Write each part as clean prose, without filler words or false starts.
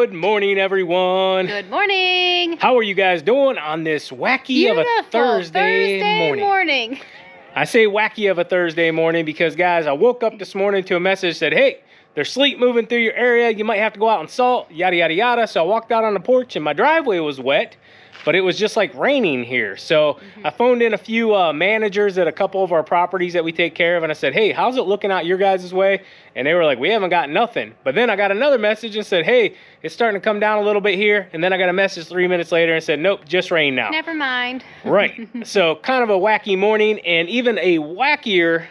Good morning, everyone. Good morning. How are you guys doing on this wacky of a Thursday morning? I say wacky of a Thursday morning because, guys, I woke up this morning to a message that said, hey, there's sleet moving through your area. You might have to go out and salt, yada, yada, yada. So I walked out on the porch and my driveway was wet, but it was just like raining here. So I phoned in a few managers at a couple of our properties that we take care of. And I said, hey, how's it looking out your guys' way? And they were like, we haven't got nothing. But then I got another message and said, hey, it's starting to come down a little bit here. And then I got a message 3 minutes later and said, nope, just rain now. Never mind. Right. So kind of a wacky morning and even a wackier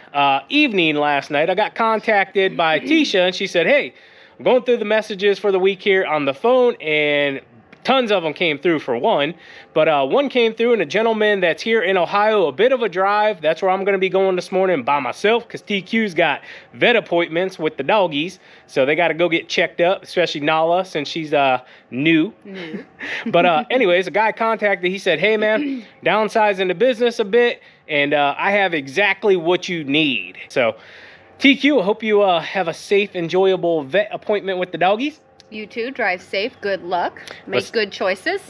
evening last night. I got contacted by Tisha and she said, hey, I'm going through the messages for the week here on the phone, and tons of them came through for one, but one came through, and a gentleman that's here in Ohio, a bit of a drive. That's where I'm going to be going this morning by myself because TQ's got vet appointments with the doggies, so they got to go get checked up, especially Nala since she's new. But anyways, a guy contacted. He said, hey man, downsizing the business a bit, and I have exactly what you need. So TQ, I hope you have a safe, enjoyable vet appointment with the doggies. You too. Drive safe. Good luck. Make good choices.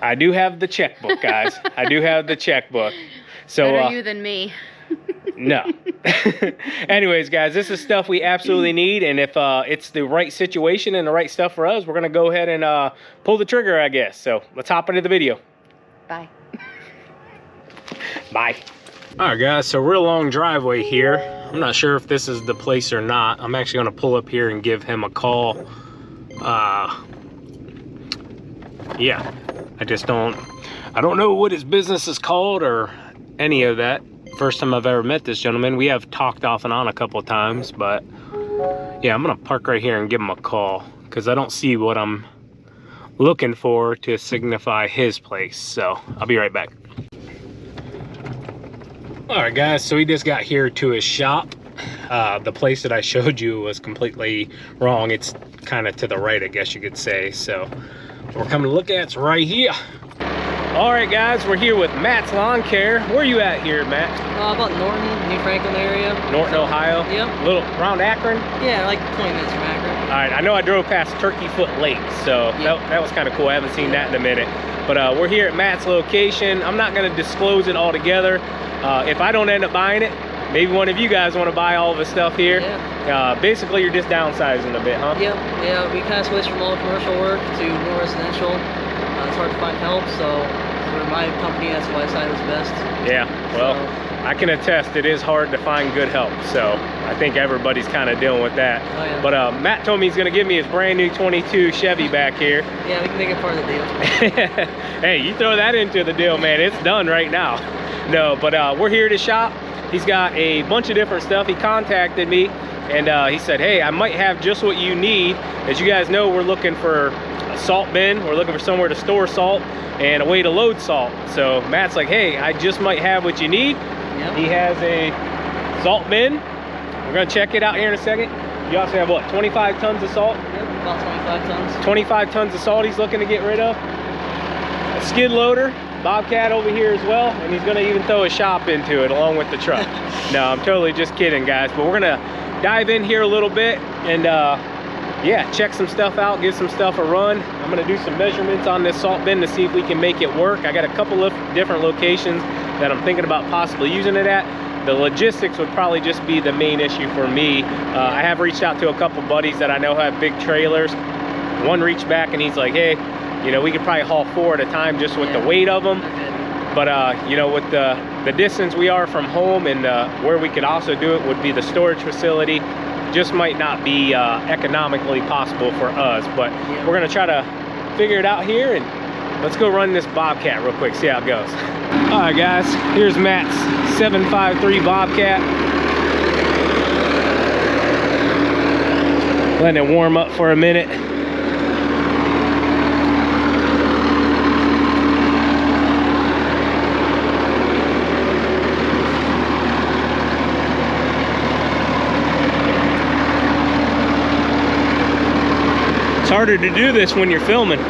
I do have the checkbook, guys. I do have the checkbook. So better you than me. No. Anyways, guys, this is stuff we absolutely need, and if it's the right situation and the right stuff for us, we're gonna go ahead and pull the trigger, I guess. So let's hop into the video. Bye. Bye. All right, guys. So real long driveway here. I'm not sure if this is the place or not. I'm actually gonna pull up here and give him a call. Yeah, I don't know what his business is called or any of that. First time I've ever met this gentleman. We have talked off and on a couple of times, but yeah, I'm gonna park right here and give him a call because I don't see what I'm looking for to signify his place. So I'll be right back. All right, guys, so he just got here to his shop. The place that I showed you was completely wrong. It's kind of to the right, I guess you could say. So we're coming to look at it's right here. All right, guys, we're here with Matt's Lawn Care. Where are you at here, Matt? About Norton, New Franklin area. Norton, Ohio? Yep. Little around Akron? Yeah, like 20 minutes from Akron. All right, I know I drove past Turkey Foot Lake, so that was kind of cool. I haven't seen that in a minute. But we're here at Matt's location. I'm not going to disclose it all together. If I don't end up buying it, maybe one of you guys want to buy all of the stuff here. Yeah. Basically, you're just downsizing a bit, huh? Yep. Yeah, we kind of switched from all commercial work to more residential. It's hard to find help, so for my company, that's why I decided it was best. Yeah, well, I can attest it is hard to find good help, so I think everybody's kind of dealing with that. Oh, yeah. But Matt told me he's going to give me his brand new 22 Chevy back here. Yeah, we can make it part of the deal. Hey, you throw that into the deal, man. It's done right now. No, but we're here to shop. He's got a bunch of different stuff. He contacted me and he said, hey, I might have just what you need. As you guys know, we're looking for a salt bin. We're looking for somewhere to store salt and a way to load salt. So Matt's like, hey, I just might have what you need. Yep. He has a salt bin. We're gonna check it out here in a second. You also have what, 25 tons of salt? Yep, about 25 tons. 25 tons of salt he's looking to get rid of. A skid loader, Bobcat over here as well, and he's gonna even throw a shop into it along with the truck. No, I'm totally just kidding, guys, but we're gonna dive in here a little bit and yeah, check some stuff out, give some stuff a run. I'm gonna do some measurements on this salt bin to see if we can make it work. I got a couple of different locations that I'm thinking about possibly using it at. The logistics would probably just be the main issue for me. I have reached out to a couple buddies that I know have big trailers. One reached back and he's like, hey, you know, we could probably haul 4 at a time just with the weight of them. But you know, with the distance we are from home and where we could also do it would be the storage facility. Just might not be economically possible for us, but we're gonna try to figure it out here, and let's go run this Bobcat real quick, see how it goes. All right, guys, here's Matt's 753 Bobcat. Letting it warm up for a minute. It's harder to do this when you're filming.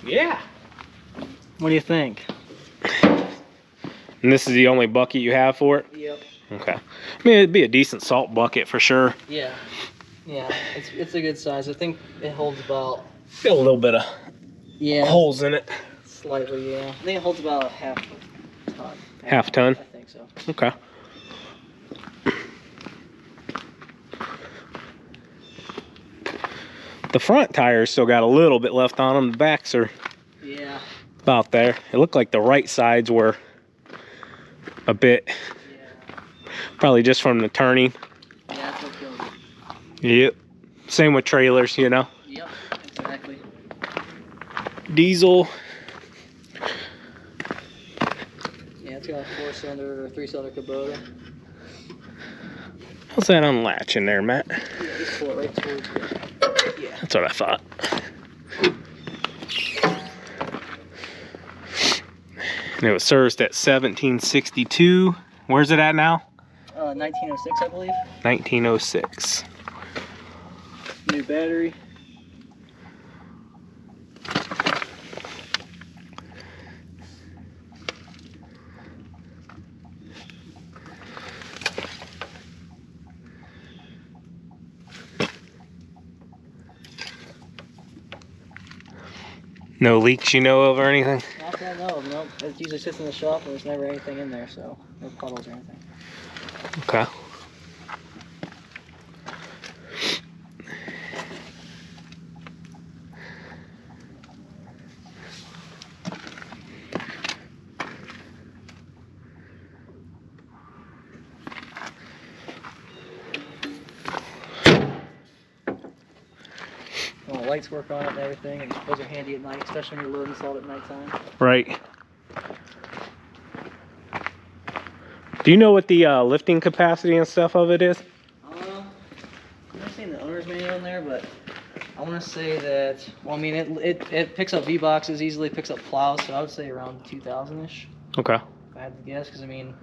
Yeah. What do you think? And this is the only bucket you have for it? Yep. Okay. I mean, it'd be a decent salt bucket for sure. Yeah. Yeah, it's a good size. I think it holds about... Got a little bit of holes in it. Slightly, yeah. I think it holds about a half ton. Half ton? I think so. Okay. The front tires still got a little bit left on them. The backs are about there. It looked like the right sides were a bit, probably just from the turning. Yeah, that's what kills it. Yep. Same with trailers, you know. Yep, exactly. Diesel. Yeah, it's got a 4-cylinder or 3-cylinder Kubota. How's that unlatch in there, Matt? Yeah, just pull it right towards you. Yeah. That's what I thought. And it was serviced at 1762. Where's it at now? 1906, I believe. 1906. New battery. No leaks you know of or anything? Not that I know of, nope. It usually sits in the shop and there's never anything in there, so no puddles or anything. Okay. Well, lights work on it and everything, and those are handy at night, especially when you're loading salt at nighttime. Right. Do you know what the lifting capacity and stuff of it is? I've never seen the owner's manual in there, but I want to say that, well, I mean, it picks up V-boxes, easily picks up plows, so I would say around 2,000-ish. Okay. If I had to guess, because I mean,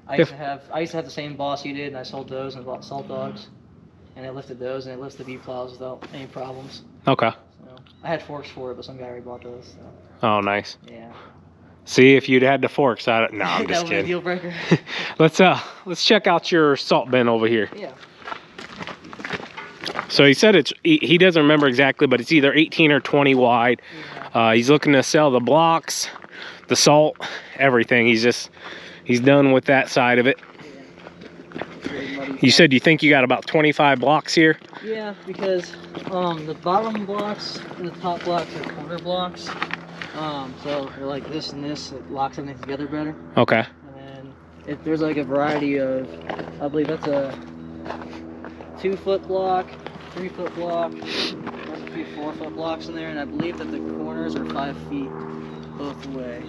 I used to have the same boss you did, and I sold those and bought salt dogs, and it lifted those, and it lifts the V-plows without any problems. Okay. So I had forks for it, but some guy already bought those. So. Oh, nice. Yeah. See, if you'd had the forks out, no, I'm just That was a kidding. deal breaker. Let's check out your salt bin over here. Yeah. So he said he doesn't remember exactly, but it's either 18 or 20 wide. Yeah. He's looking to sell the blocks, the salt, everything. He's done with that side of it. Yeah. You said you think you got about 25 blocks here? Yeah, because the bottom blocks and the top blocks are corner blocks. So they're like this and this, it locks everything together better. Okay. And then there's like a variety of, I believe that's a 2-foot block, 3-foot block, there's a few 4-foot blocks in there, and I believe that the corners are 5 feet both way.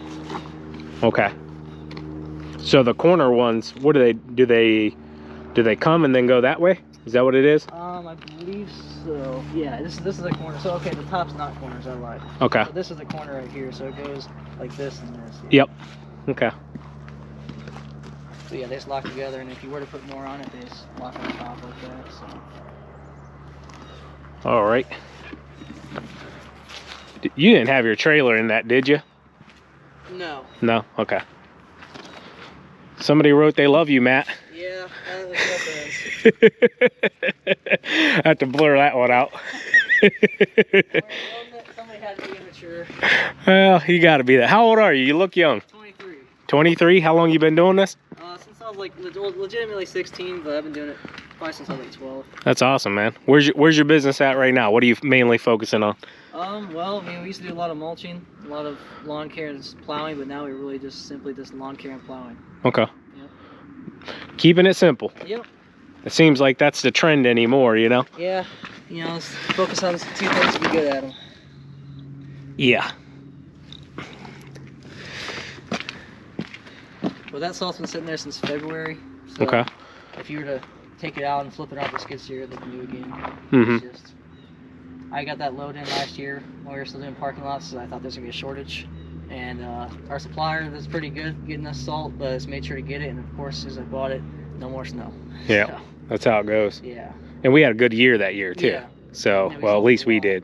Okay. So the corner ones, what do they come and then go that way? Is that what it is? I believe so. Yeah, this is a corner. So okay, the top's not corners, I lied. Okay. So this is the corner right here, so it goes like this and this. Yep. Okay. So yeah, they just lock together, and if you were to put more on it, they just lock on top like that. So. All right. You didn't have your trailer in that, did you? No. No? Okay. Somebody wrote they love you, Matt. Yeah, that's I have to blur that one out. Somebody had to be immature. Well, you got to be that. How old are you? You look young. 23. 23? How long you been doing this? Since I was like legitimately 16, but I've been doing it probably since I was like 12. That's awesome, man. Where's your business at right now? What are you mainly focusing on? Well, I mean, we used to do a lot of mulching, a lot of lawn care and plowing, but now we really simply lawn care and plowing. Okay. Yep. Keeping it simple. Yep. It seems like that's the trend anymore, you know? Yeah. You know, let's focus on 2 things to be good at them. Yeah. Well, that salt's been sitting there since February. So Okay. If you were to take it out and flip it off the skid steer, they can do it again. Mm-hmm. It's just, I got that load in last year while we were still doing parking lots, so I thought there was going to be a shortage. And our supplier is pretty good getting us salt, but it's made sure to get it. And of course, as I bought it, no more snow. Yeah, So, that's how it goes. yeah. And we had a good year that year, too. Yeah. So, Yeah, we well, at sold least a we lot. did.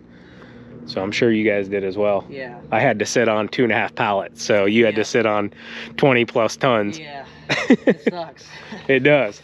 So I'm sure you guys did as well. Yeah. I had to sit on 2.5 pallets, so you had to sit on 20 plus tons. Yeah, it sucks. It does.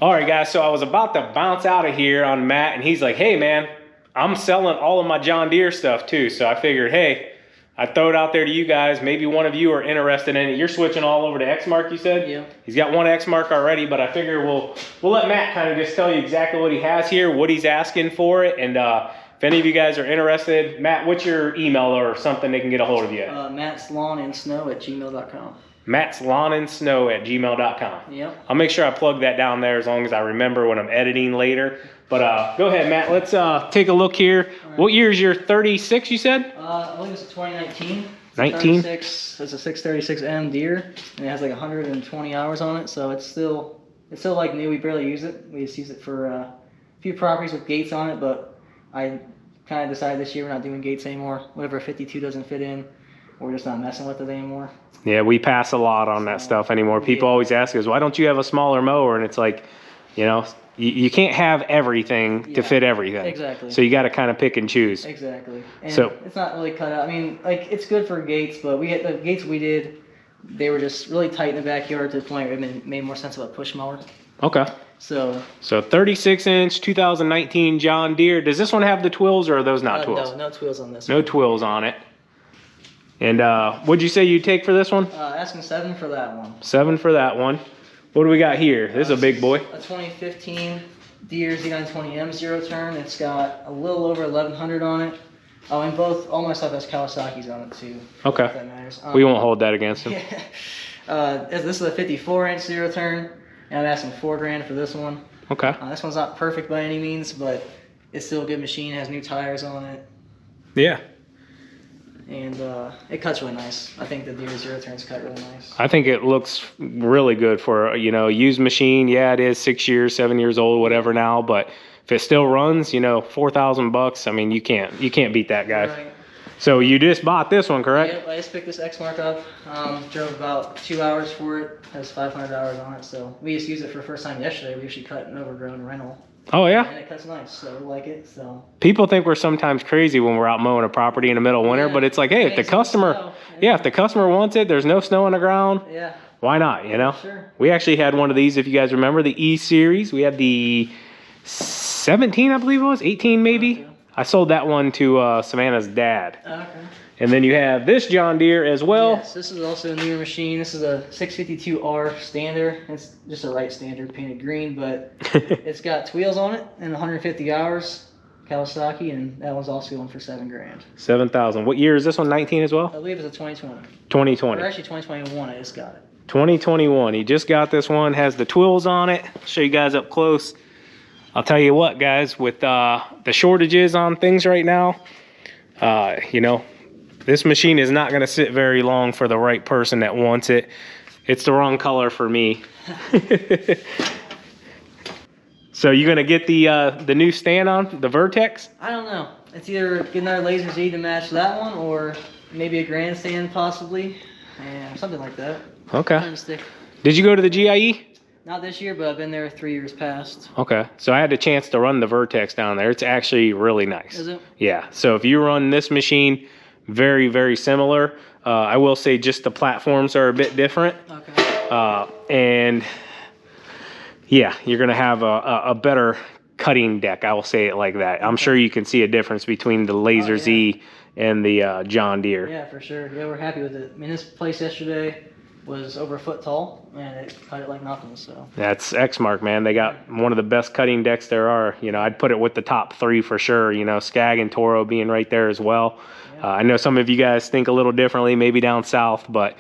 All right, guys, so I was about to bounce out of here on Matt, and he's like, hey, man, I'm selling all of my John Deere stuff too. So I figured, hey, I'd throw it out there to you guys. Maybe one of you are interested in it. You're switching all over to Exmark, you said? Yeah. He's got one Exmark already, but I figure we'll let Matt kind of just tell you exactly what he has here, what he's asking for it. And if any of you guys are interested, Matt, what's your email or something they can get a hold of you at? mattslawnandsnow@gmail.com. mattslawnandsnow@gmail.com. Yep. I'll make sure I plug that down there as long as I remember when I'm editing later. But go ahead, Matt. Let's take a look here. Right. What year is your 36, you said? I believe it's a 2019. 19? It's a 636M Deere, and it has like 120 hours on it, so it's still like new. We barely use it. We just use it for a few properties with gates on it, but I kind of decided this year we're not doing gates anymore. Whatever 52 doesn't fit in, we're just not messing with it anymore. Yeah, we pass a lot on that stuff anymore. People always ask us, why don't you have a smaller mower? And it's like, you know, you can't have everything to fit everything. Exactly. So you got to kind of pick and choose. Exactly. And so it's not really cut out. I mean, like, it's good for gates, but the gates we did, they were just really tight in the backyard to the point where it made more sense of a push mower. Okay. So 36-inch 2019 John Deere. Does this one have the twills, or are those not twills? No twills on this. No twills on it. And what'd you say you'd take for this one? Asking 7 for that one. 7 for that one. What do we got here? This is a big boy. A 2015 Deere Z920M 0-turn. It's got a little over 1,100 on it. Oh, and all my stuff has Kawasaki's on it too. Okay. If that matters. We won't hold that against him. Yeah. This is a 54-inch 0-turn, and I'm asking $4,000 for this one. Okay. This one's not perfect by any means, but it's still a good machine. It has new tires on it. Yeah. And it cuts really nice. I think the Deere 0-turns cut really nice. I think it looks really good for a used machine. Yeah, it is 6 years, 7 years old, whatever now, but if it still runs, $4,000. I mean, you can't beat that guy. Right. So you just bought this one, correct? Yep, I just picked this Exmark up. Drove about 2 hours for it. Has 500 hours on it. So we just used it for the first time yesterday. We actually cut an overgrown rental. Oh yeah. And it cuts nice, so we like it. So people think we're sometimes crazy when we're out mowing a property in the middle of winter, but it's like, hey, if the customer, if the customer wants it, there's no snow on the ground. Yeah. Why not? Sure. We actually had one of these, if you guys remember, the E series. We had the 17, I believe it was, 18 maybe. Okay. I sold that one to Savannah's dad. Okay. And then you have this John Deere as well. Yes, this is also a newer machine. This is a 652R standard. It's just a right standard painted green, but it's got wheels on it and 150 hours, Kawasaki, and that one's also going for $7,000. 7,000. What year is this one? 19 as well? I believe it's a 2020. 2020. Or actually 2021. I just got it. 2021. He just got this one. Has the twills on it. I'll show you guys up close. I'll tell you what, guys, with the shortages on things right now, this machine is not going to sit very long for the right person that wants it. It's the wrong color for me. So you going to get the new stand on, the Vertex? I don't know. It's either get another Laser Z to match that one, or maybe a grandstand possibly, and something like that. Okay. Did you go to the GIE? Not this year, but I've been there 3 years past. Okay. So I had the chance to run the Vertex down there. It's actually really nice. Is it? Yeah. So if you run this machine, very, very similar. I will say just the platforms are a bit different. Okay. And yeah, you're going to have a better cutting deck. I will say it like that. I'm sure you can see a difference between the Laser Z and the John Deere. Yeah, for sure. Yeah, we're happy with it. I mean, this place yesterday was over a foot tall, and it cut it like nothing. So that's Exmark, man. They got one of the best cutting decks there are. I'd put it with the top 3 for sure. Skag and Toro being right there as well. I know some of you guys think a little differently, maybe down south, but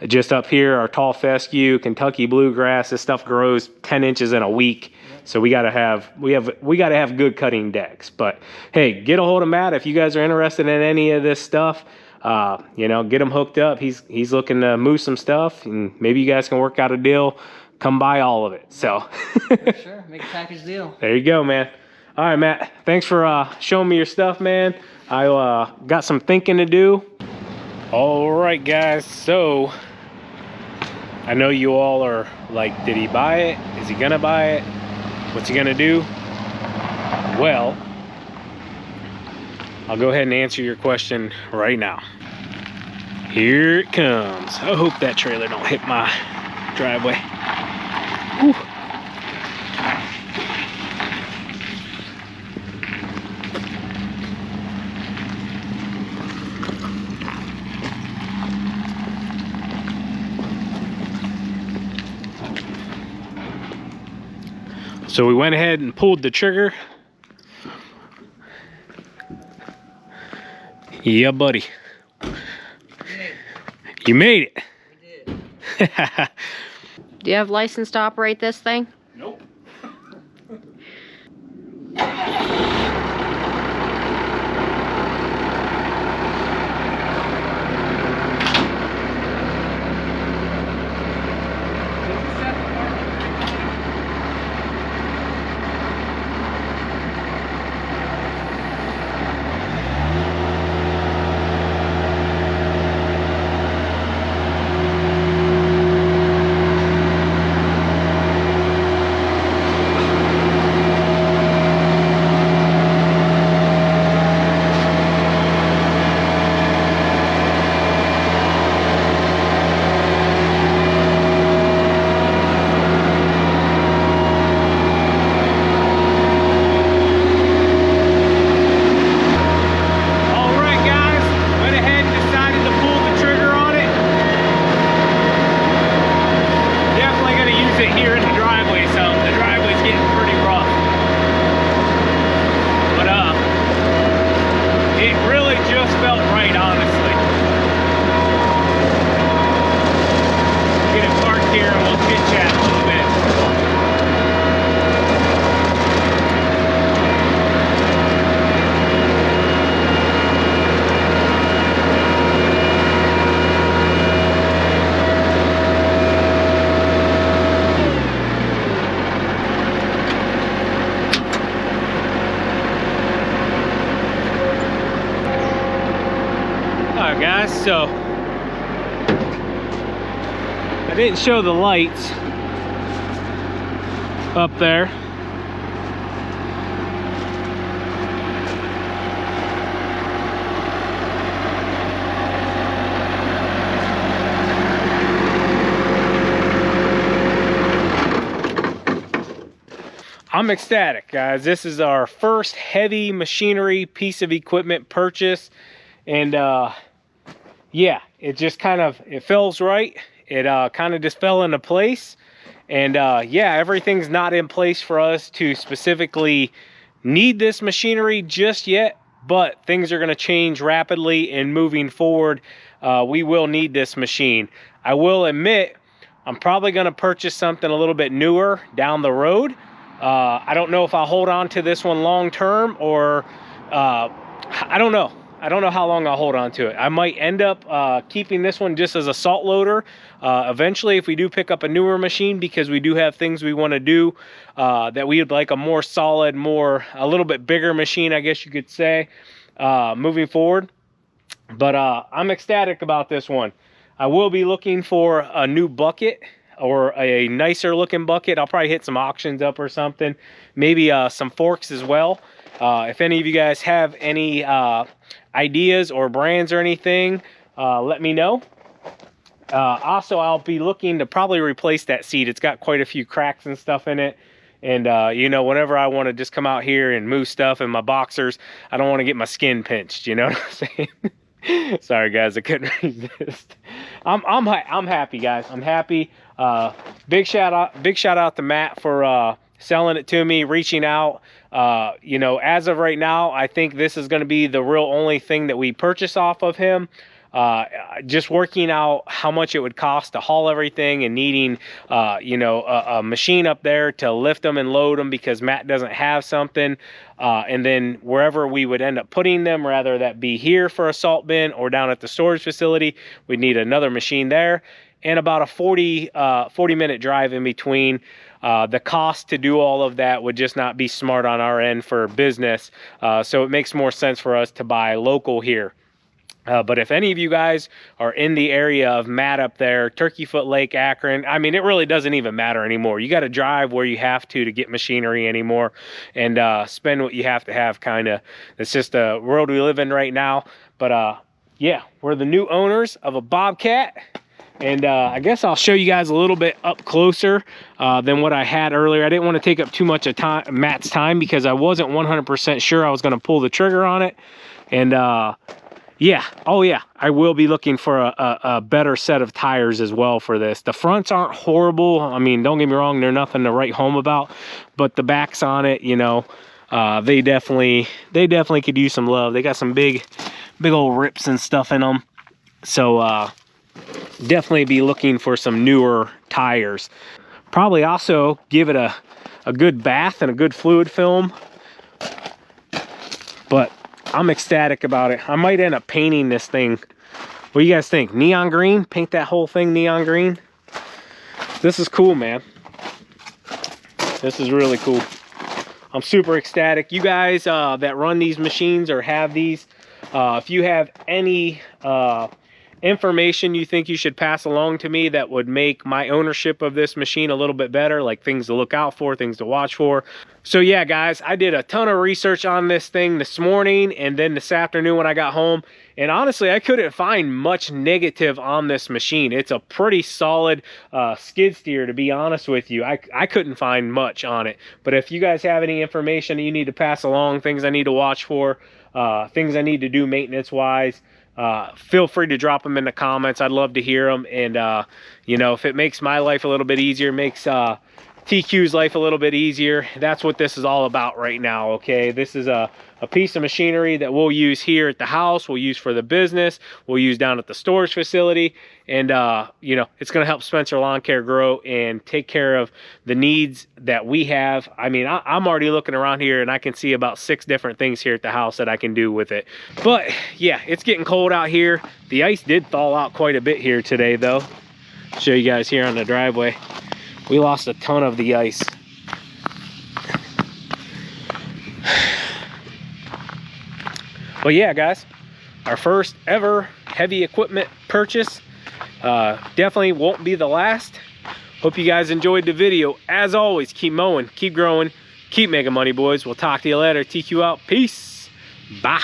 just up here, our tall fescue, Kentucky bluegrass, this stuff grows 10 inches in a week. So we gotta have good cutting decks. But hey, get a hold of Matt if you guys are interested in any of this stuff. Get him hooked up. He's looking to move some stuff, and maybe you guys can work out a deal. Come buy all of it. So for sure, make a package deal. There you go, man. All right, Matt. Thanks for showing me your stuff, man. I got some thinking to do. All right, guys. So I know you all are like, did he buy it? Is he gonna buy it? What's he gonna do? Well, I'll go ahead and answer your question right now. Here it comes. I hope that trailer don't hit my driveway. Whew. So we went ahead and pulled the trigger. Yeah, buddy. You made it. We did. Do you have license to operate this thing? Nope. Guys, so I didn't show the lights up there. I'm ecstatic, guys. This is our first heavy machinery piece of equipment purchase, and yeah, it just kind of, it feels right. It kind of just fell into place. And yeah, everything's not in place for us to specifically need this machinery just yet, but things are going to change rapidly, and moving forward, we will need this machine. I will admit, I'm probably going to purchase something a little bit newer down the road. I don't know if I'll hold on to this one long term, or I don't know. I don't know how long I'll hold on to it. I might end up keeping this one just as a salt loader. Eventually, if we do pick up a newer machine, because we do have things we want to do, that we would like a more solid, a little bit bigger machine, I guess you could say, moving forward. But I'm ecstatic about this one. I will be looking for a new bucket, or a nicer looking bucket. I'll probably hit some auctions up or something. Maybe some forks as well. If any of you guys have any ideas or brands or anything, let me know. Also, I'll be looking to probably replace that seat. It's got quite a few cracks and stuff in it. And, you know, whenever I want to just come out here and move stuff in my boxers, I don't want to get my skin pinched, you know what I'm saying? Sorry, guys, I couldn't resist. I'm happy, guys. I'm happy. Big shout out to Matt for selling it to me, reaching out. You know, as of right now, I think this is going to be the real only thing that we purchase off of him. Just working out how much it would cost to haul everything, and needing, you know, a machine up there to lift them and load them, because Matt doesn't have something. And then wherever we would end up putting them, rather that be here for a salt bin or down at the storage facility, we'd need another machine there, and about a 40-minute drive in between. The cost to do all of that would just not be smart on our end for business. So it makes more sense for us to buy local here. But if any of you guys are in the area of Matt up there, Turkey Foot Lake, Akron, I mean, it really doesn't even matter anymore. You got to drive where you have to get machinery anymore, and spend what you have to have, kind of. It's just the world we live in right now. But yeah, we're the new owners of a Bobcat. And I guess I'll show you guys a little bit up closer than what I had earlier. I didn't want to take up too much of Matt's time because I wasn't 100% sure I was going to pull the trigger on it. And yeah, oh yeah, I will be looking for a better set of tires as well for this. The fronts aren't horrible. I mean, don't get me wrong, they're nothing to write home about. But the backs on it, you know, they definitely could use some love. They got some big old rips and stuff in them. So definitely be looking for some newer tires. Probably also give it a good bath and a good fluid film. But I'm ecstatic about it. I might end up painting this thing. What do you guys think? Neon green? Paint that whole thing neon green? This is cool, man. This is really cool. I'm super ecstatic. You guys that run these machines or have these, if you have any information you think you should pass along to me that would make my ownership of this machine a little bit better, like things to look out for, things to watch for. So yeah, guys, I did a ton of research on this thing this morning and then this afternoon when I got home, and honestly I couldn't find much negative on this machine. It's a pretty solid skid steer, to be honest with you. I couldn't find much on it. But if you guys have any information that you need to pass along, things I need to watch for, things I need to do maintenance wise, feel free to drop them in the comments. I'd love to hear them. And you know, if it makes my life a little bit easier, makes TQ's life a little bit easier, that's what this is all about right now. Okay, this is a piece of machinery that we'll use here at the house, we'll use for the business, we'll use down at the storage facility, and you know, it's going to help Spencer Lawn Care grow and take care of the needs that we have. I mean, I'm already looking around here and I can see about 6 different things here at the house that I can do with it. But yeah, it's getting cold out here. The ice did thaw out quite a bit here today though. Show you guys here on the driveway. We lost a ton of the ice. But yeah, guys, our first ever heavy equipment purchase. Definitely won't be the last. Hope you guys enjoyed the video. As always, keep mowing, keep growing, keep making money, boys. We'll talk to you later. TQ out. Peace. Bye.